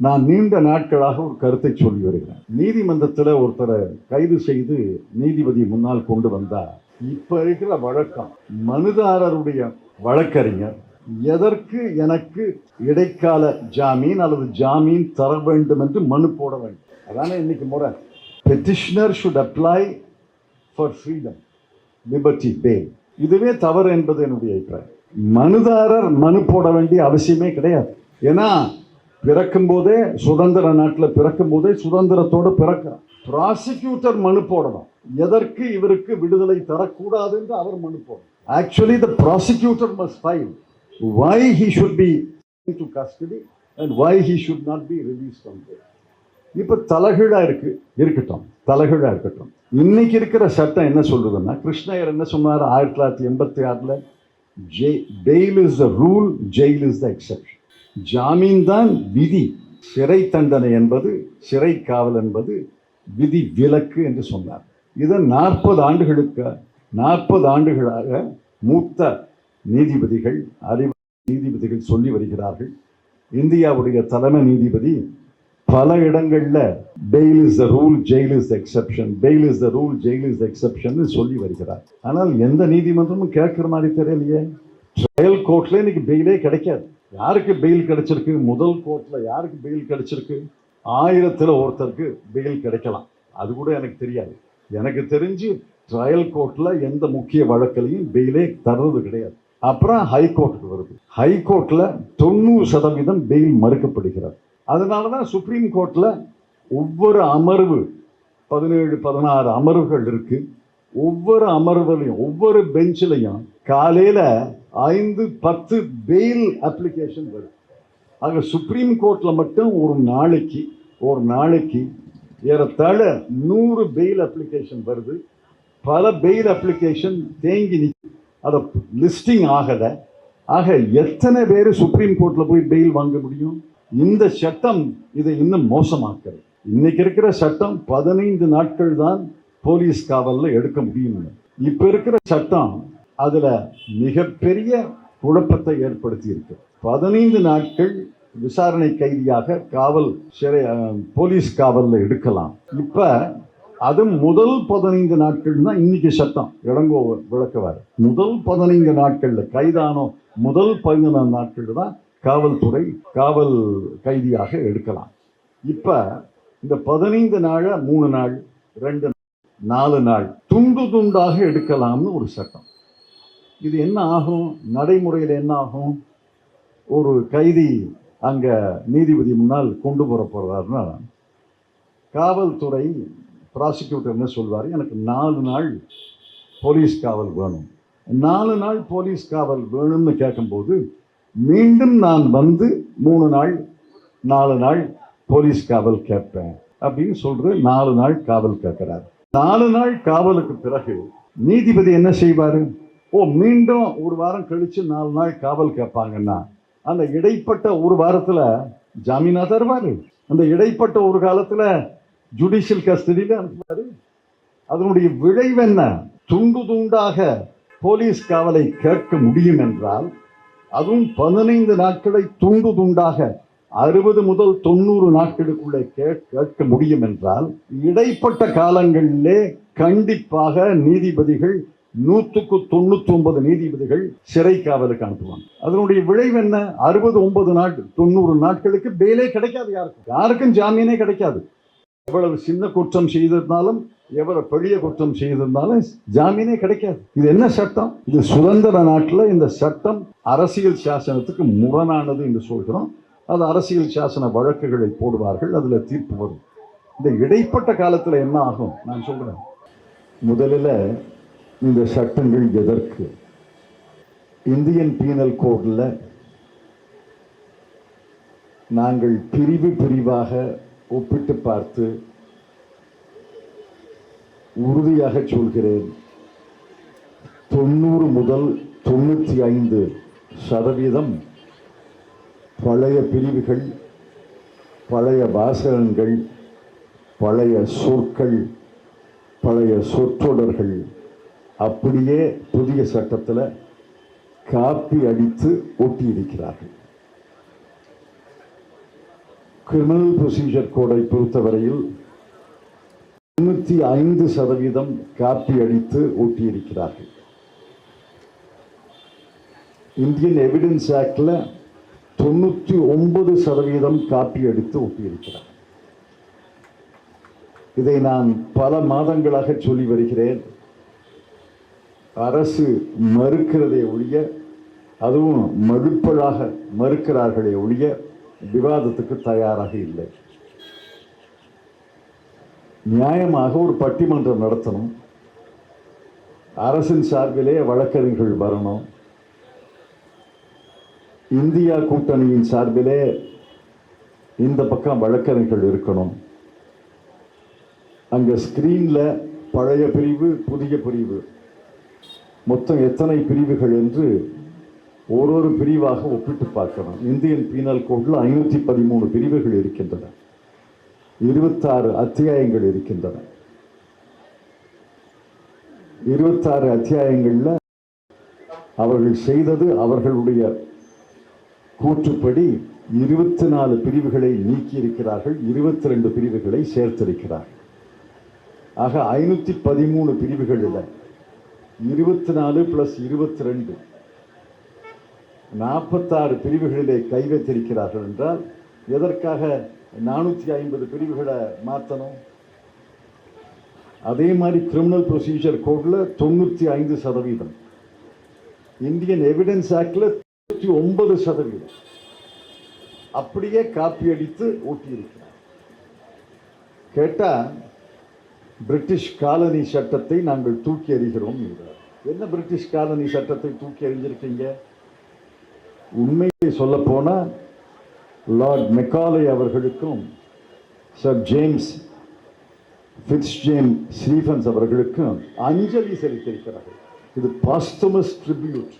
நான் நீண்ட நாட்களாக ஒரு கருத்தை சொல்லி வருகிறேன். நீதிமன்றத்தில் ஒருத்தரை கைது செய்து நீதிபதி முன்னால் கொண்டு வந்தா இப்ப இருக்கிற வழக்கம், மனுதாரருடைய வழக்கறிஞர் எதற்கு எனக்கு இடைக்கால ஜாமீன் அல்லது ஜாமீன் தர வேண்டும் என்று மனு போட வேண்டும். அதானே இன்னைக்கு முறை. Petitioner should apply for freedom, liberty, bail. இதுவே தவறு என்பது என்னுடைய அபிப்பிராயம். மனுதாரர் மனு போட வேண்டிய அவசியமே கிடையாது. ஏன்னா பிறக்கும் போதே சுதந்திர நாட்டில் பிறக்கும் போதே சுதந்திரத்தோடு பிறக்கிறார். ப்ராசிக்யூட்டர் மனு போடணும், எதற்கு இவருக்கு விடுதலை தரக்கூடாது என்று அவர் மனு போடணும். Actually the prosecutor must file why he should be into custody and why he should not be released from jail. இப்ப தலைகீழா இருக்கட்டும். இன்னைக்கு இருக்கிற சட்டம் என்ன சொல்றதுன்னா, கிருஷ்ணயர் என்ன சொன்னார் 1986ல, bail is the rule, jail is the exception. ஜாமீன் தான் விதி, சிறை தண்டனை என்பது, சிறை காவல் என்பது விதி விலக்கு என்று சொன்னார். இதை 40 ஆண்டுகளாக மூத்த நீதிபதிகள், நீதிபதிகள் சொல்லி வருகிறார்கள். இந்தியாவுடைய தலைமை நீதிபதி பல இடங்கள்ல bail is the rule, jail is the exception, bail is the rule, jail is the exception சொல்லி வருகிறார். ஆனால் எந்த நீதிமன்றமும் கேட்கிற மாதிரி தெரியலையே. ட்ரையல் கோர்ட்ல இன்னைக்கு பெயிலே கிடைக்காது. யாருக்கு பெயில் கிடைச்சிருக்கு? முதல் கோர்ட்ல யாருக்கு பெயில் கிடைச்சிருக்கு? 1000ல் ஒருத்தருக்கு பெயில் கிடைக்கலாம். அது கூட எனக்கு தெரியாது. எனக்கு தெரிஞ்சு ட்ரையல் கோர்ட்ல எந்த முக்கிய வழக்கிலையும் பெயிலே தர்றது கிடையாது. அப்புறம் ஹைகோர்ட்டுக்கு வருது. ஹைகோர்ட்ல 90% பெயில் மறுக்கப்படுகிறது. அதனாலதான் சுப்ரீம் கோர்ட்ல ஒவ்வொரு அமர்வு 17-16 அமர்வுகள் இருக்கு. ஒவ்வொரு அமர்வுலையும் ஒவ்வொரு பெஞ்சிலையும் காலையில 5-10 பெயில் அப்ளிகேஷன் வருது. ஆக சுப்ரீம் கோர்ட்ல மட்டும் ஒரு நாளைக்கு ஏறத்தாழ 100 பெயில் அப்ளிகேஷன் வருது. பல பெயில் அப்ளிகேஷன் தேங்கி நிற்கும், அதை லிஸ்டிங் ஆகல. ஆக எத்தனை பேர் சுப்ரீம் கோர்ட்ல போய் பெயில் வாங்க முடியும்? இந்த சட்டம் இதை இன்னும் மோசமாக்கிறது. இன்னைக்கு இருக்கிற சட்டம் 15 நாட்கள் தான் போலீஸ் காவல்ல எடுக்க முடியும். இப்ப இருக்கிற சட்டம் அதுல மிகப்பெரிய குழப்பத்தை ஏற்படுத்தி இருக்கு. 15 நாட்கள் விசாரணை கைதியாக போலீஸ் காவல்ல எடுக்கலாம். இப்ப அது முதல் 15 நாட்கள் தான் இன்னைக்கு சட்டம் இளங்கோ விளக்குவார். முதல் 15 நாட்கள்ல கைதானோ முதல் 15 நாட்கள் தான் காவல்துறை காவல் கைதியாக எடுக்கலாம். இப்ப இந்த 15 நாள் 3 நாள் 2 4 நாள் துண்டு துண்டாக எடுக்கலாம்னு ஒரு சட்டம். இது என்ன ஆகும்? நடைமுறையில் என்ன ஆகும்? ஒரு கைதி அங்க நீதிபதி முன்னால் கொண்டு போறாருன்னா காவல்துறை ப்ராசிக்யூட்டர் என்ன சொல்வார், எனக்கு 4 நாள் போலீஸ் காவல் வேணும். 4 நாள் போலீஸ் காவல் வேணும்னு கேட்கும்போது மீண்டும் நான் வந்து 3 நாள் 4 நாள் போலீஸ் காவல் கேட்பேன் அப்படின்னு சொல்ற 4 நாள் காவல் கேட்கிறார். 4 நாள் காவலுக்கு பிறகு நீதிபதி என்ன செய்வாரு? மீண்டும் ஒரு வாரம் கழிச்சு 4 நாள் காவல் கேட்பாங்கன்னா அந்த இடைப்பட்ட ஒரு வாரத்துல ஜாமீனா தருவாரு. அந்த இடைப்பட்ட ஒரு காலத்துல ஜுடிஷியல் கஸ்டடியில அனுப்புவாரு. அதனுடைய விளைவு என்ன? துண்டு துண்டாக போலீஸ் காவலை கேட்க முடியும் என்றால், அதுவும் 15 நாட்களை துண்டு துண்டாக 60 முதல் 90 நாட்களுக்குள்ளே கேட்க முடியும் என்றால், இடைப்பட்ட காலங்களிலே கண்டிப்பாக நீதிபதிகள் 199 நீதிபதிகள் சிறை காவலுக்கு அனுப்புவாங்க. அதனுடைய விளைவு என்ன? 69 நாட்கள் 90 நாட்களுக்கு பெயிலே கிடைக்காது. யாருக்கும் ஜாமீனே கிடைக்காது. எவ்வளவு சின்ன குற்றம் செய்திருந்தாலும் எவ்வளவு பெரிய குற்றம் செய்திருந்தாலும் ஜாமீனே கிடைக்காது. இது என்ன சட்டம்? இது சுதந்திர நாட்டில் இந்த சட்டம் அரசியல் சாசனத்துக்கு முரணானது என்று சொல்கிறோம். அது அரசியல் சாசன வழக்குகளை போடுவார்கள், அதுல தீர்ப்பு வரும். இந்த இடைப்பட்ட காலத்துல என்ன ஆகும் நான் சொல்றேன். முதலில் இந்த சட்டங்கள் எதற்கு? இந்தியன் பீனல் கோட்ல நாங்கள் பிரிவாக ஒப்பிட்டு பார்த்து உறுதியாக சொல்கிறேன், 90 முதல் 95% பழைய பிரிவுகள், பழைய வாசகங்கள், பழைய சொற்கள், பழைய சொற்றொடர்கள் அப்படியே புதிய சட்டத்தில் காப்பி அடித்து ஒட்டி இருக்கிறார்கள். கிரிமினல் ப்ரொசீஜர் கோடை பொறுத்தவரையில் 95% காப்பி அடித்து ஒட்டியிருக்கிறார்கள். இந்தியன் எவிடன்ஸ் ஆக்ட்ல 99% காப்பி அடித்து ஒட்டியிருக்கிறார். இதை நான் பல மாதங்களாக சொல்லி வருகிறேன். அரசு மறுக்கிறதை ஒழிய, அதுவும் மறுப்பலாக மறுக்கிறார்களே ஒழிய விவாதத்துக்கு தயாராக இல்லை. நியாயமாக ஒரு பட்டிமன்றம் நடத்தணும், அரசின் சார்பிலே வழக்கறிஞர்கள் வரணும், இந்தியா கூட்டணியின் சார்பிலே இந்த பக்கம் வழக்கறிஞர்கள் இருக்கணும். அங்க ஸ்கிரீன்ல பழைய பிரிவு புதிய பிரிவு மொத்தம் எத்தனை பிரிவுகள் என்று ஒரு பிரிவாக ஒப்பிட்டு பார்க்கணும். இந்தியன் பீனல் கோட்ல 513 பிரிவுகள் இருக்கின்றன, 26 அத்தியாயங்கள் இருக்கின்றன. 26 அத்தியாயங்கள்ல அவர்கள் செய்தது, அவர்களுடைய கூற்றுப்படி 24 பிரிவுகளை நீக்கி இருக்கிறார்கள், 22 பிரிவுகளை சேர்த்திருக்கிறார்கள். ஆக 513 பிரிவுகள் இல்லை, 24 + 22 46 பிரிவுகளிலே கை வைத்திருக்கிறார்கள் என்றால் எதற்காக 450 பிரிவுகளை மாற்றணும்? அதே மாதிரி கிரிமினல் ப்ரொசீஜர் கோட்ல 95%, இந்தியன் எவிடன்ஸ் ஆக்ட்ல 99% அப்படியே காப்பி அடித்து ஓட்டியிருக்கிறார். கேட்டா பிரிட்டிஷ் காலனி சட்டத்தை நாங்கள் தூக்கி எறிகிறோம் என்கிறார். என்ன பிரிட்டிஷ் காலனி சட்டத்தை தூக்கி எறிஞ்சிருக்கீங்க? உண்மையை சொல்ல போனா லார்ட் மெக்காலே அவர்களுக்கும் சர் ஜேம்ஸ் ஃபிட்ஸ்ஜேம் ஸ்டீஃபன்ஸ் அவர்களுக்கும் அஞ்சலி செலுத்தியிருக்கிறார்கள். இது பாஸ்டமஸ் ட்ரிபியூட்.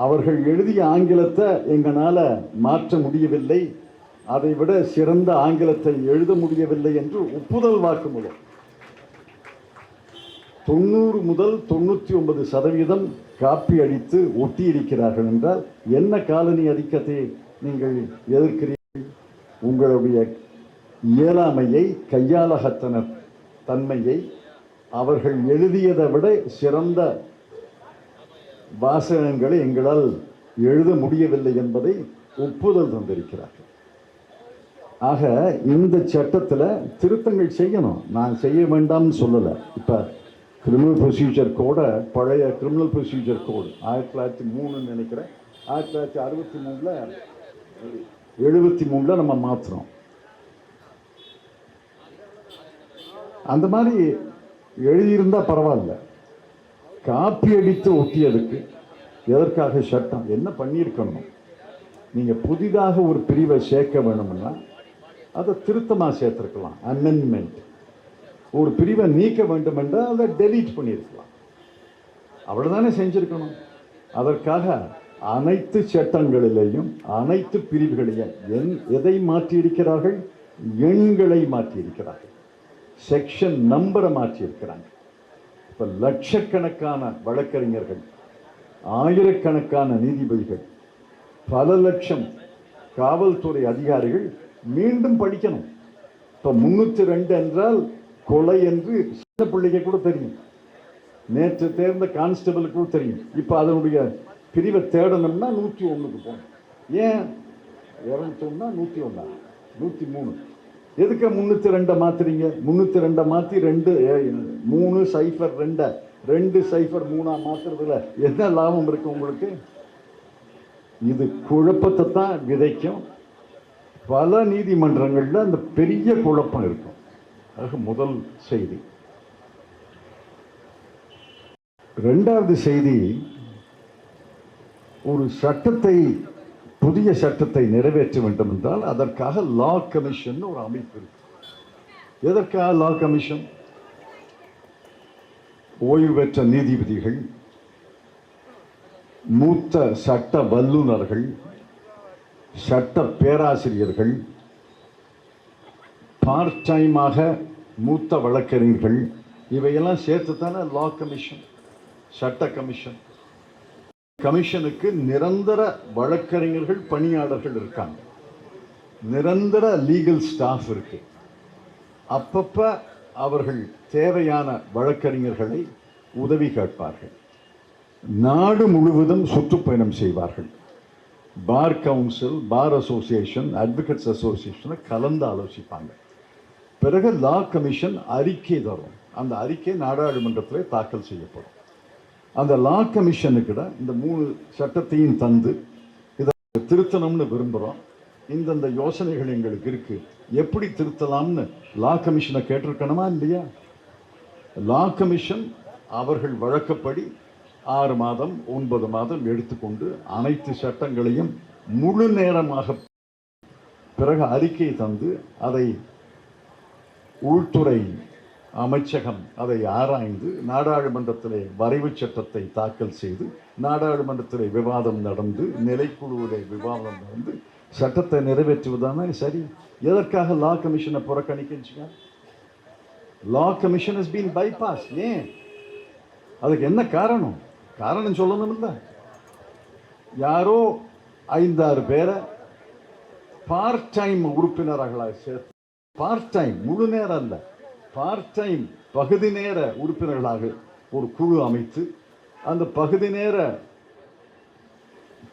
அவர்கள் எழுதிய ஆங்கிலத்தை எங்களால மாற்ற முடியவில்லை, அதை விட சிறந்த ஆங்கிலத்தை எழுத முடியவில்லை என்று ஒப்புதல் வாக்குமூலம். 90 முதல் 99% காப்பி அடித்து ஒட்டி இருக்கிறார்கள் என்றால் என்ன காலனி அதிக்கத்தை நீங்கள் எதிர்க்கிறீர்கள்? உங்களுடைய இயலாமையை, கையாளகத்தன தன்மையை, அவர்கள் எழுதியதை விட சிறந்த வாசகங்களை எங்களால் எழுத முடியவில்லை என்பதை ஒப்புதல் தந்திருக்கிறார்கள். ஆக இந்த சட்டத்தில் திருத்தங்கள் செய்யணும், நான் செய்ய வேண்டாம்னு சொல்லலை. இப்போ கிரிமினல் ப்ரொசீஜர் கோட, பழைய கிரிமினல் ப்ரொசீஜர் கோடு 1903 நினைக்கிறேன், 1963 நம்ம மாற்றுறோம். அந்த மாதிரி எழுதியிருந்தா பரவாயில்ல, காப்பி அடித்து ஒட்டியதுக்கு எதற்காக சட்டம்? என்ன பண்ணியிருக்கணும்? நீங்கள் புதிதாக ஒரு பிரிவை சேர்க்க வேணும்னா அதை திருத்தமாக சேர்த்துருக்கலாம், அமெண்ட்மெண்ட். ஒரு பிரிவை நீக்க வேண்டும் என்றால் அதை டெலீட் பண்ணியிருக்கலாம், அவ்வளோதானே செஞ்சிருக்கணும். அதற்காக அனைத்து சட்டங்களிலேயும் அனைத்து பிரிவுகளையும் எதை மாற்றியிருக்கிறார்கள்? எண்களை மாற்றியிருக்கிறார்கள், செக்ஷன் நம்பரை மாற்றியிருக்கிறாங்க. இப்போ லட்சக்கணக்கான வழக்கறிஞர்கள், ஆயிரக்கணக்கான நீதிபதிகள், பல லட்சம் காவல்துறை அதிகாரிகள் மீண்டும் படிக்கணும். இப்போ 302 என்றால் கொலை என்று சின்ன பிள்ளைக்கு கூட தெரியும், நேற்று தேர்ந்த கான்ஸ்டபிளுக்கு கூட தெரியும். இப்போ அதனுடைய பிரிவை தேடணும்னா 101க்கு போகணும். ஏன் 201 101 103? எதுக்கு 302 மாத்துறீங்க? 302 மாற்றி 302 203 மாத்துறதுல என்ன லாபம் இருக்கு உங்களுக்கு? இது குழப்பத்தை தான் விதைக்கும். பல நீதிமன்றங்கள்ல அந்த பெரிய குழப்பம் இருக்கும். அது முதல் செய்தி. இரண்டாவது செய்தி, ஒரு சட்டத்தை, புதிய சட்டத்தை நிறைவேற்ற வேண்டும் என்றால் அதற்காக லா கமிஷன் ஒரு அமைப்பு இருக்கு. எதற்காக லா கமிஷன்? ஓய்வு பெற்ற நீதிபதிகள், மூத்த சட்ட வல்லுநர்கள், சட்ட பேராசிரியர்கள், பார்ட் டைமாக மூத்த வழக்கறிஞர்கள், இவையெல்லாம் சேர்த்து தானே லா கமிஷன், சட்ட கமிஷன். கமிஷனுக்கு நிரந்தர வழக்கறிஞர்கள், பணியாளர்கள் இருக்காங்க. நிரந்தர லீகல் ஸ்டாஃப் இருக்கு. அப்பப்ப அவர்கள் தேவையான வழக்கறிஞர்களை உதவி கேட்பார்கள். நாடு முழுவதும் சுற்றுப்பயணம் செய்வார்கள். Bar council, bar association, advocates அசோசியேஷனை கலந்து ஆலோசிப்பாங்க. பிறகு லா கமிஷன் அறிக்கை தரும். அந்த அறிக்கை நாடாளுமன்றத்தில் தாக்கல் செய்யப்படும். அந்த லா கமிஷனுக்கிட இந்த 3 சட்டத்தையும் தந்து இதை திருத்தணும்னு விரும்புகிறோம், இந்தந்த யோசனைகள் எங்களுக்கு இருக்கு, எப்படி திருத்தலாம்னு லா கமிஷனை கேட்டிருக்கணுமா இல்லையா? லா கமிஷன் அவர்கள் வழக்கப்படி 6 மாதம் 9 மாதம் எடுத்துக்கொண்டு அனைத்து சட்டங்களையும் முழு நேரமாக பிறகு அறிக்கை தந்து அதை உள்துறை அமைச்சகம் அதை ஆராய்ந்து நாடாளுமன்றத்திலே வரைவு சட்டத்தை தாக்கல் செய்து நாடாளுமன்றத்திலே விவாதம் நடந்து நிலைக்குழுவிலே விவாதம் நடந்து சட்டத்தை நிறைவேற்றுவதானே சரி. எதற்காக லா கமிஷனை புறக்கணிக்க? லா கமிஷன் has been bypassed. ஏன்? அதுக்கு என்ன காரணம்? காரணம் சொல்லணும் இல்லை. யாரோ 5-6 பேரை பார்ட் டைம் உறுப்பினர்களாக சேர்த்து, பார்ட் டைம் முழு நேரம் அல்ல, பார்ட் டைம் பகுதி நேர உறுப்பினர்களாக ஒரு குழு அமைத்து அந்த பகுதி நேர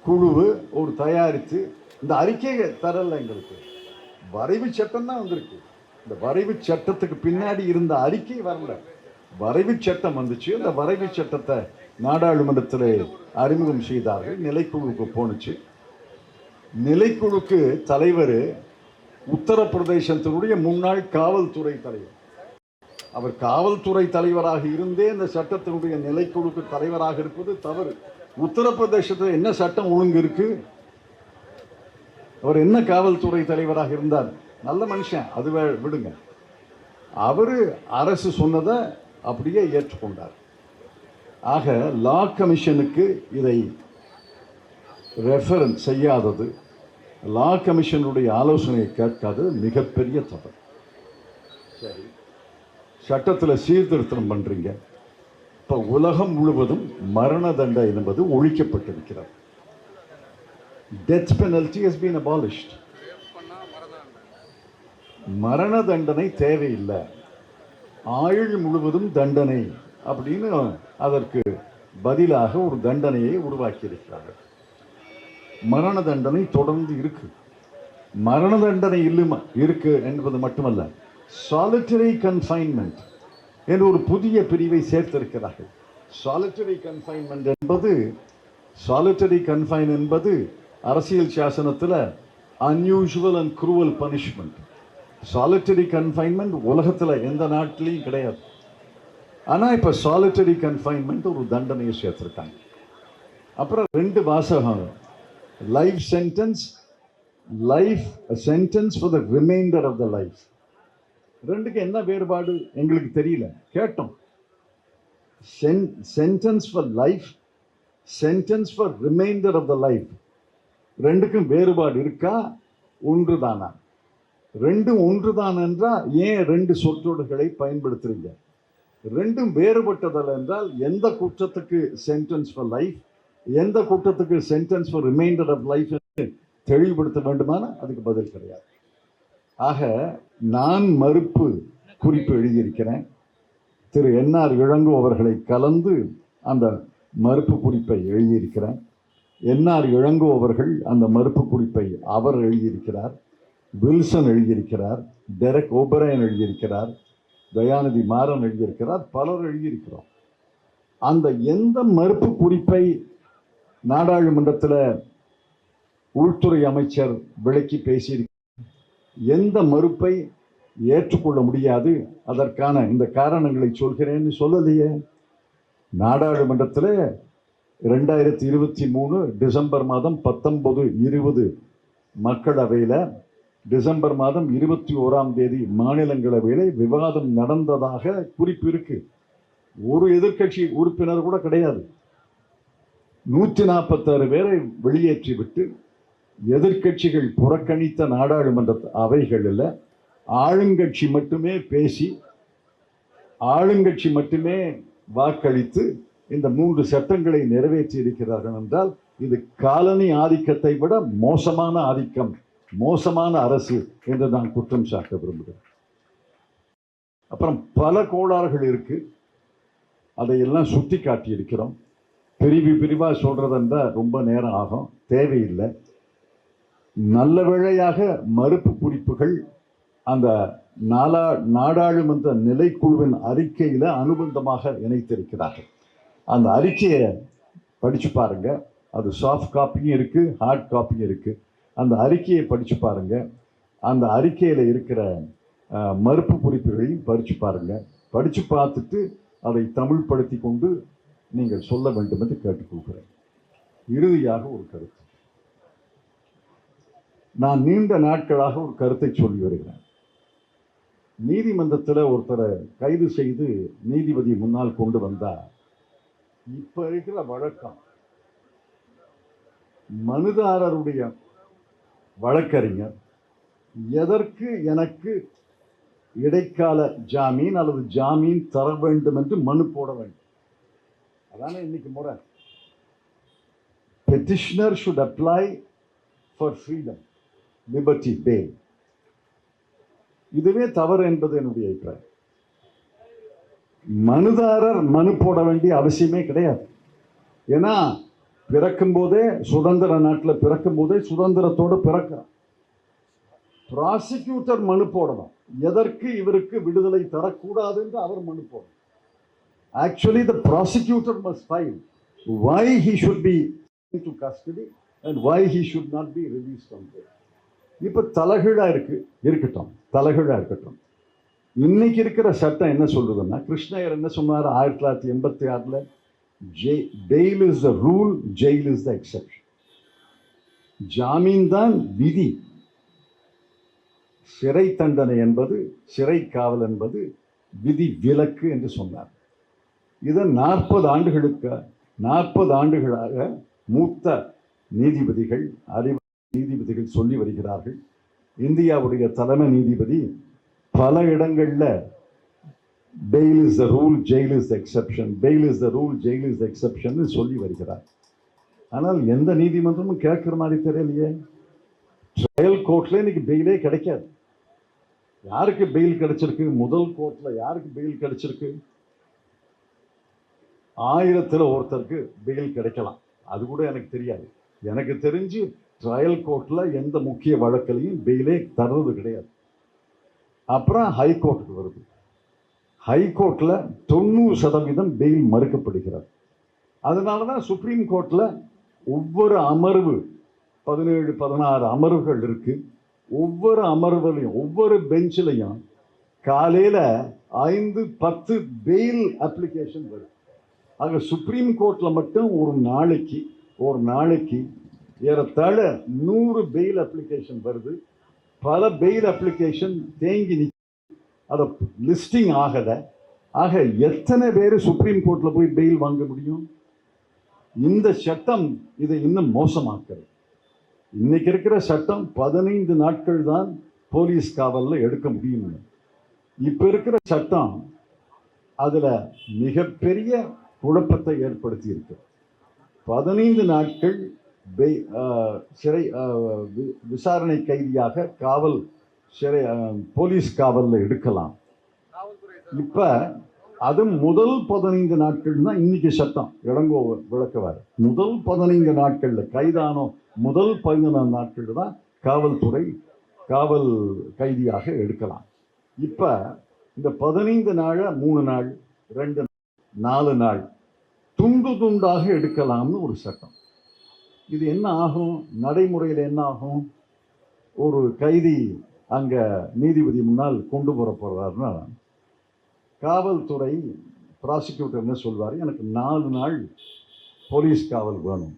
குழுவு ஒரு தயாரித்து இந்த அறிக்கையை தரல. எங்களுக்கு வரைவு சட்டம் தான் வந்திருக்கு. இந்த வரைவு சட்டத்துக்கு பின்னாடி இருந்த அறிக்கை வரல. வரைவு சட்டம் வந்துச்சு. அந்த வரைவு சட்டத்தை நாடாளுமன்றத்தில் அறிமுகம் செய்தார்கள். நிலைக்குழுவுக்கு போனுச்சு. நிலைக்குழுக்கு தலைவர் உத்தரப்பிரதேசத்தினுடைய முன்னாள் காவல்துறை தலைவர். அவர் காவல்துறை தலைவராக இருந்தே இந்த சட்டத்தினுடைய நிலைக்குழுக்கு தலைவராக இருப்பது தவறு. உத்தரப்பிரதேசத்தில் என்ன சட்டம் ஒழுங்கு இருக்கு? அவர் என்ன காவல்துறை தலைவராக இருந்தார்? நல்ல மனுஷன், அது விடுங்க. அவரு அரசு சொன்னதை அப்படியே ஏற்றுக்கொண்டார். ஆக லா கமிஷனுக்கு இதை ரெஃபரன்ஸ் செய்யாதது, லா கமிஷனுடைய ஆலோசனையை கேட்காதது மிகப்பெரிய தவறு. சரி, சட்டத்தில் சீர்திருத்தம் பண்றீங்க. இப்போ உலகம் முழுவதும் மரண தண்டனை என்பது ஒழிக்கப்பட்டிருக்கிறது. Death penalty has been abolished. மரண தண்டனை தேவையில்லை, ஆயுள் முழுவதும் தண்டனை அப்படின்னு அதற்கு பதிலாக ஒரு தண்டனையை உருவாக்கி இருக்கிறார்கள். மரண தண்டனை தொடர்ந்து இருக்கு. மரண தண்டனை இருக்கு என்பது மட்டுமல்ல, சாலிட்டரி கன்ஃபைன்மெண்ட் என்று ஒரு புதிய பிரிவை சேர்த்திருக்கிறார்கள். சாலிட்டரி கன்ஃபைன் என்பது அரசியல் சாசனத்தில் unusual and cruel punishment. Solitary confinement உலகத்தில் எந்த நாட்டிலையும் கிடையாது. ஆனால் இப்போ சாலிட்டரி கன்ஃபைன்மெண்ட் ஒரு தண்டனையை சேர்த்திருக்காங்க. அப்புறம் 2 வாசகம், life sentence, life sentence for the reminder of the life. ரெண்டுக்கு என்ன வேறுபாடு எங்களுக்கு தெரியல. கேட்டோம். Sentence for life, sentence for reminder of the life, ரெண்டுக்கும் வேறுபாடு இருக்கா? ஒன்றுதானா? ரெண்டும் ஒன்றுதான் என்றால் ஏன் 2 சொற்றொடர்களை பயன்படுத்துறீங்க? ரெண்டும் வேறுபட்டதல்ல என்றால் எந்த குற்றத்துக்கு சென்டென்ஸ் ஃபார் லைஃப், எந்த குற்றத்துக்கு sentence for reminder of life தெளிவுபடுத்த வேண்டுமான அதுக்கு பதில் கிடையாது. ஆக நான் மறுப்பு குறிப்பு எழுதியிருக்கிறேன். திரு NR இளங்கோ அவர்களை கலந்து அந்த மறுப்பு குறிப்பை எழுதியிருக்கிறேன். NR இளங்கோ அவர்கள் அந்த மறுப்பு குறிப்பை அவர் எழுதியிருக்கிறார், வில்சன் எழுதியிருக்கிறார், டெரக் ஓபரையன் எழுதியிருக்கிறார், தயாநிதி மாறன் எழுதியிருக்கிறார், பலர் எழுதியிருக்கிறோம். அந்த எந்த மறுப்பு குறிப்பை நாடாளுமன்றத்தில் உள்துறை அமைச்சர் விளக்கி பேசியிருக்கிறார், எந்த மறுப்பை ஏற்றுக்கொள்ள முடியாது, அதற்கான இந்த காரணங்களை சொல்கிறேன்னு சொல்லலையே. நாடாளுமன்றத்தில் 2023 டிசம்பர் மாதம் 19, 20 மக்களவையில், டிசம்பர் மாதம் 21ஆம் தேதி மாநிலங்களவையில் விவாதம் நடந்ததாக குறிப்பு இருக்கு. ஒரு எதிர்க்கட்சி உறுப்பினர் கூட கிடையாது. 146 பேரை வெளியேற்றிவிட்டு எதிர்க்கட்சிகள் புறக்கணித்த நாடாளுமன்ற அவைகளில் ஆளுங்கட்சி மட்டுமே பேசி, ஆளுங்கட்சி மட்டுமே வாக்களித்து இந்த 3 சட்டங்களை நிறைவேற்றி இருக்கிறார்கள் என்றால் இது காலனி ஆதிக்கத்தை விட மோசமான ஆதிக்கம் மோசமான அரசு என்று நான் குற்றம் சாட்ட விரும்புகிறேன். அப்புறம் பல கோளாறுகள் இருக்கு, அதையெல்லாம் சுட்டி காட்டி இருக்கிறோம். பிரிவாக சொல்றதா ரொம்ப நேரம் ஆகும், தேவையில்லை. நல்ல வேளையாக மறுப்பு குறிப்புகள் அந்த நாடாளுமன்ற நிலைக்குழுவின் அறிக்கையில அனுபந்தமாக இணைத்திருக்கிறார்கள். அந்த அறிக்கையை படிச்சு பாருங்க. அது சாஃப்ட் காப்பியும் இருக்கு, ஹார்ட் காப்பியும் இருக்கு. அந்த அறிக்கையை படிச்சு பாருங்க. அந்த அறிக்கையில இருக்கிற மறுப்பு குறிப்புகளையும் படிச்சு பாருங்க. படிச்சு பார்த்துட்டு அதை தமிழ்படுத்தி கொண்டு நீங்கள் சொல்ல வேண்டும் என்று கேட்டுக்கொள்கிறேன். இறுதியாக ஒரு கருத்து, நான் நீண்ட நாட்களாக ஒரு கருத்தை சொல்லி வருகிறேன். நீதிமன்றத்தில் ஒருத்தரை கைது செய்து நீதிபதி முன்னால் கொண்டு வந்தா இப்ப இருக்கிற வழக்கம், மனுதாரருடைய வழக்கறிஞர் எதற்கு எனக்கு இடைக்கால ஜாமீன் அல்லது ஜாமீன் தர வேண்டும் என்று மனு போட வேண்டும். அதானே இன்னைக்கு முறை. Petitioner should apply for freedom, liberty, bail. இதுவே தவறு என்பது என்னுடைய அபிப்பிராயம். மனுதாரர் மனு போட வேண்டிய அவசியமே கிடையாது. ஏன்னா பிறக்கும் போதே சுதந்திர நாட்டில் பிறக்கும் போதே சுதந்திரத்தோடு பிறக்கிறார். ப்ராசிக்யூட்டர் மனு போடணும், எதற்கு இவருக்கு விடுதலை தரக்கூடாது என்று அவர் மனு போடணும். Actually, the prosecutor must file why he should be into custody and why he should not be released from there. இப்ப தலைகீழா இருக்கட்டும், தலைகீழா இருக்கட்டும். இன்னைக்கு இருக்கிற சட்டம் என்ன சொல்றதுன்னா, கிருஷ்ணயர் என்ன சொன்னார் 1986, bail is the rule, jail is the exception. ஜாமீன் தான் விதி, சிறை தண்டனை என்பது, சிறை காவல் என்பது விதி விலக்கு என்று சொன்னார். இதை 40 ஆண்டுகளாக மூத்த நீதிபதிகள், நீதிபதிகள் சொல்லி வருகிறார்கள். இந்தியாவுடைய தலைமை நீதிபதி பல இடங்கள்ல fail is the rule, jail is the exception, fail is the rule, jail is the exception சொல்லி வருகிறார். ஆனால் எந்த நீதிமன்றமும் கேட்கிற மாதிரி தெரியலையே. ட்ரையல் கோர்ட்ல இன்னைக்கு பெயிலே கிடைக்காது. யாருக்கு பெயில் கிடைச்சிருக்கு? முதல் கோர்ட்ல யாருக்கு பெயில் கிடைச்சிருக்கு? 1000 ஒருத்தருக்கு பெயில் கிடைக்கலாம், அது கூட எனக்கு தெரியாது. எனக்கு தெரிஞ்சு ட்ரையல் கோர்ட்ல எந்த முக்கிய வழக்கிலையும் பெயிலே தர்றது கிடையாது. அப்புறம் ஹைகோர்ட்டுக்கு வருது. ஹைகோர்ட்ல 90% பெயில் மறுக்கப்படுகிறது. அதனாலதான் சுப்ரீம் கோர்ட்ல ஒவ்வொரு அமர்வு 17-16 அமர்வுகள் இருக்கு. ஒவ்வொரு அமர்வுலையும் ஒவ்வொரு பெஞ்சிலையும் காலையில 5-10 பெயில் அப்ளிகேஷன் வருது. ஆக சுப்ரீம் கோர்ட்ல மட்டும் ஒரு நாளைக்கு ஏறத்தாழ 100 பெயில் அப்ளிகேஷன் வருது. பல பெயில் அப்ளிகேஷன் தேங்கி அதை லிஸ்டிங் ஆகல. ஆக எத்தனை பேர் சுப்ரீம் கோர்ட்ல போய் பெயில் வாங்க முடியும்? இந்த சட்டம் இதை இன்னும் மோசமாக்குறது. இன்னைக்கு இருக்கிற சட்டம் 15 நாட்கள் தான் போலீஸ் காவல்ல எடுக்க முடியும். இப்ப இருக்கிற சட்டம் அதுல மிகப்பெரிய குழப்பத்தை ஏற்படுத்தி இருக்கு. 15 நாட்கள் சிறை விசாரணை கைதியாக காவல் சிறை போலீஸ் காவல்ல எடுக்கலாம். இப்ப அது முதல் 15 நாட்கள் தான் இன்னைக்கு சட்டம் இளங்கோ விளக்குவார். முதல் 15 நாட்கள்ல கைதானோ முதல் 15 நாட்கள் தான் காவல்துறை காவல் கைதியாக எடுக்கலாம். இப்ப இந்த 15 நாள் 3 நாள் 2 4 நாள் துண்டு துண்டாக எடுக்கலாம்னு ஒரு சட்டம். இது என்ன ஆகும்? நடைமுறையில் என்ன ஆகும்? ஒரு கைதி அங்க நீதிபதி முன்னால் கொண்டு போறாருன்னா காவல்துறை ப்ராசிக்யூட்டர் என்ன சொல்வார், எனக்கு 4 நாள் போலீஸ் காவல் வேணும்.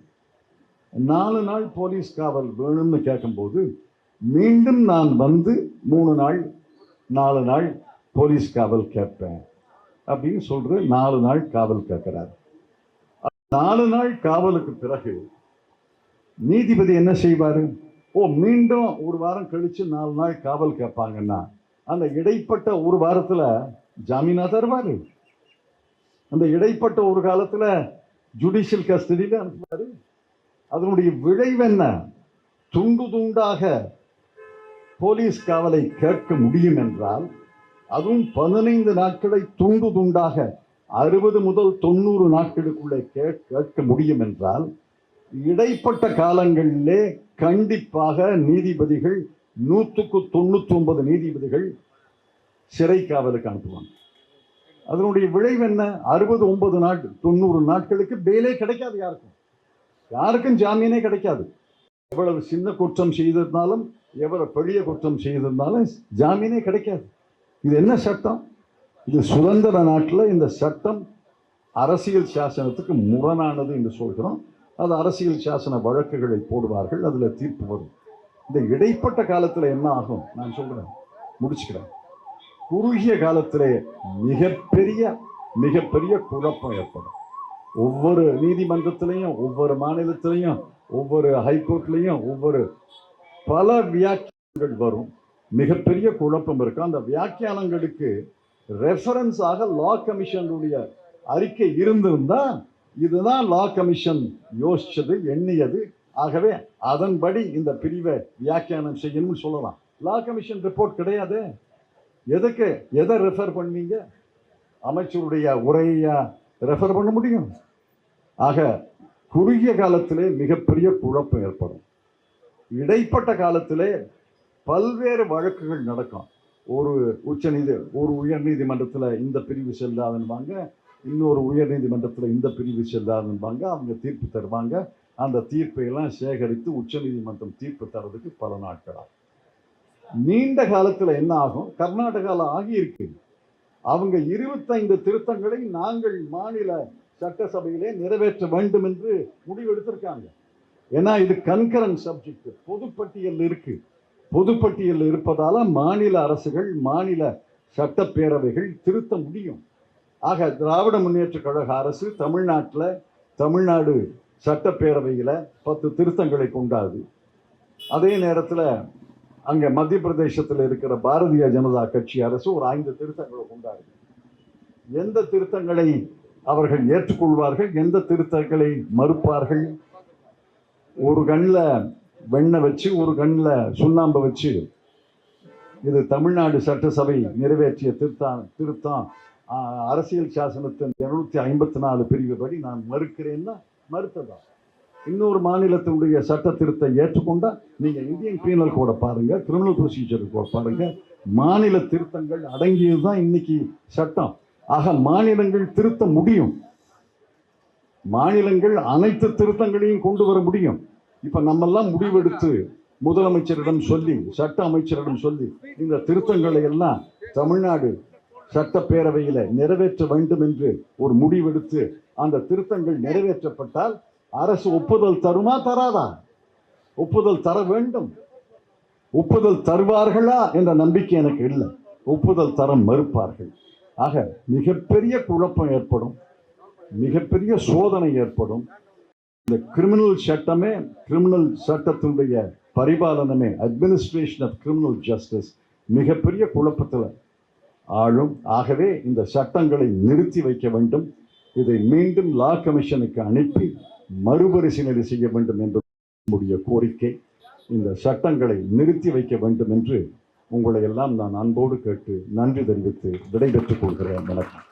4 நாள் போலீஸ் காவல் வேணும்னு கேட்கும்போது மீண்டும் நான் வந்து 3 நாள் 4 நாள் போலீஸ் காவல் கேட்பேன் அப்படின்னு சொல்ற 4 நாள் காவல் கேட்கிறார். 4 நாள் காவலுக்கு பிறகு நீதிபதி என்ன செய்வாரு? மீண்டும் ஒரு வாரம் கழிச்சு 4 நாள் காவல் கேட்பாங்கன்னா அந்த இடைப்பட்ட ஒரு வாரத்துல ஜாமீனா தருவாரு. அந்த இடைப்பட்ட ஒரு காலத்துல ஜுடிஷியல் கஸ்டடியில அனுப்புவாரு. அதனுடைய விளைவு என்ன? துண்டு துண்டாக போலீஸ் காவலை கேட்க முடியும் என்றால், அதுவும் 15 நாட்களை துண்டு துண்டாக 60 முதல் 90 நாட்களுக்குள்ளே கேட்க முடியும் என்றால், இடைப்பட்ட காலங்களிலே கண்டிப்பாக நீதிபதிகள் 199 நீதிபதிகள் சிறை காவலுக்கு அனுப்புவாங்க. அதனுடைய விளைவு என்ன? 69 நாட்கள் 90 நாட்களுக்கு பெயிலே கிடைக்காது. யாருக்கும் ஜாமீனே கிடைக்காது. எவ்வளவு சின்ன குற்றம் செய்திருந்தாலும், எவ்வளவு பெரிய குற்றம் செய்திருந்தாலும் ஜாமீனே கிடைக்காது. இது என்ன சட்டம்? இது சுதந்திர நாட்டில் இந்த சட்டம் அரசியல் சாசனத்துக்கு முரணானது என்று சொல்கிறோம். அது அரசியல் சாசன வழக்குகளை போடுவார்கள், அதில் தீர்ப்பு வரும். இந்த இடைப்பட்ட காலத்தில் என்ன ஆகும் நான் சொல்கிறேன், முடிச்சுக்கிறேன். குறுகிய காலத்திலே மிகப்பெரிய குழப்பம் ஏற்படும். ஒவ்வொரு நீதிமன்றத்திலையும், ஒவ்வொரு மாநிலத்திலையும், ஒவ்வொரு ஹைகோர்ட்லையும் பல வியாக்கியானங்கள் வரும். மிகப்பெரிய குழப்பம் இருக்கும். அந்த வியாக்கியானங்களுக்கு ரெஃபரன்ஸாக லா கமிஷனுடைய அறிக்கை இருந்திருந்தா, இதுதான் லா கமிஷன் யோசிச்சது, எண்ணியது, ஆகவே அதன்படி இந்த பிரிவை வியாக்கியானம் செய்யணும்னு சொல்லலாம். லா கமிஷன் ரிப்போர்ட் கிடையாது. எதை ரெஃபர் பண்ணீங்க? அமைச்சருடைய உரையா ரெஃபர் பண்ண முடியும்? ஆக குறுகிய காலத்திலே மிகப்பெரிய குழப்பம் ஏற்படும். இடைப்பட்ட காலத்திலே பல்வேறு வழக்குகள் நடக்கும். ஒரு உயர் நீதிமன்றத்தில் இந்த பிரிவு செல்லாதுன்பாங்க, இன்னொரு உயர் நீதிமன்றத்தில் இந்த பிரிவு செல்லாதுன்பாங்க. அவங்க தீர்ப்பு தருவாங்க. அந்த தீர்ப்பை எல்லாம் சேகரித்து உச்ச நீதிமன்றம் தீர்ப்பு தரதுக்கு பல நாட்களாகும். நீண்ட காலத்தில் என்ன ஆகும்? கர்நாடகாவில் ஆகியிருக்கு. அவங்க 25 திருத்தங்களை நாங்கள் மாநில சட்டசபையிலே நிறைவேற்ற வேண்டும் என்று முடிவெடுத்திருக்காங்க. ஏன்னா இது கன்கரண்ட் சப்ஜெக்ட், பொதுப்பட்டியல் இருக்கு. பொதுப்பட்டியல் இருப்பதால மாநில அரசுகள், மாநில சட்டப்பேரவைகள் திருத்த முடியும். ஆக திராவிட முன்னேற்ற கழக அரசு தமிழ்நாடு சட்டப்பேரவையில் 10 திருத்தங்களை கொண்டாது. அதே நேரத்தில் அங்கே மத்திய பிரதேசத்தில் இருக்கிற பாரதிய ஜனதா கட்சி அரசு ஒரு 5 திருத்தங்களை கொண்டாது. எந்த திருத்தங்களை அவர்கள் ஏற்றுக்கொள்வார்கள், எந்த திருத்தங்களை மறுப்பார்கள்? ஒரு கண்ணில் வெண்ணெய் வச்சு, ஒரு கண்ணில் சுண்ணாம்பை வச்சு, இது தமிழ்நாடு சட்டசபை நிறைவேற்றிய திருத்தம் அரசியல் சாசனத்தின் 254 பிரிவு படி நான் மறுக்கிறேன்னா மறுத்ததா? இன்னொரு மாநிலத்தினுடைய சட்ட திருத்தை ஏற்றுக்கொண்டா, நீங்க இந்தியன் பீனல் கோட பாருங்க, கிரிமினல் ப்ரொசீஜர் கோட பாருங்க, மாநில திருத்தங்கள் அடங்கியதுதான் இன்னைக்கு சட்டம். ஆக மாநிலங்கள் திருத்த முடியும். மாநிலங்கள் அனைத்து திருத்தங்களையும் கொண்டு வர முடியும். இப்ப நம்மெல்லாம் முடிவெடுத்து முதலமைச்சரிடம் சொல்லி, சட்ட அமைச்சரிடம் சொல்லி, இந்த திருத்தங்களை எல்லாம் தமிழ்நாடு சட்டப்பேரவையில நிறைவேற்ற வேண்டும் என்று ஒரு முடிவெடுத்து அந்த திருத்தங்கள் நிறைவேற்றப்பட்டால் அரசு ஒப்புதல் தருமா தராதா? ஒப்புதல் தர வேண்டும். ஒப்புதல் தருவார்களா என்ற நம்பிக்கை எனக்கு இல்லை. ஒப்புதல் தர மறுப்பார்கள். ஆக மிகப்பெரிய குழப்பம் ஏற்படும், மிகப்பெரிய சோதனை ஏற்படும். இந்த கிரிமினல் சட்டத்தினுடைய பரிபாலனமே, அட்மினிஸ்ட்ரேஷன் ஆஃப் கிரிமினல் ஜஸ்டிஸ், மிகப்பெரிய குழப்பத்தில் ஆளும். ஆகவே இந்த சட்டங்களை நிறுத்தி வைக்க வேண்டும். இதை மீண்டும் லா கமிஷனுக்கு அனுப்பி மறுபரிசீலனை செய்ய வேண்டும் என்று நம்முடைய கோரிக்கை. இந்த சட்டங்களை நிறுத்தி வைக்க வேண்டும் என்று உங்களை எல்லாம் நான் அன்போடு கேட்டு நன்றி தெரிவித்து விடைபெற்றுக் கொள்கிறேன். வணக்கம்.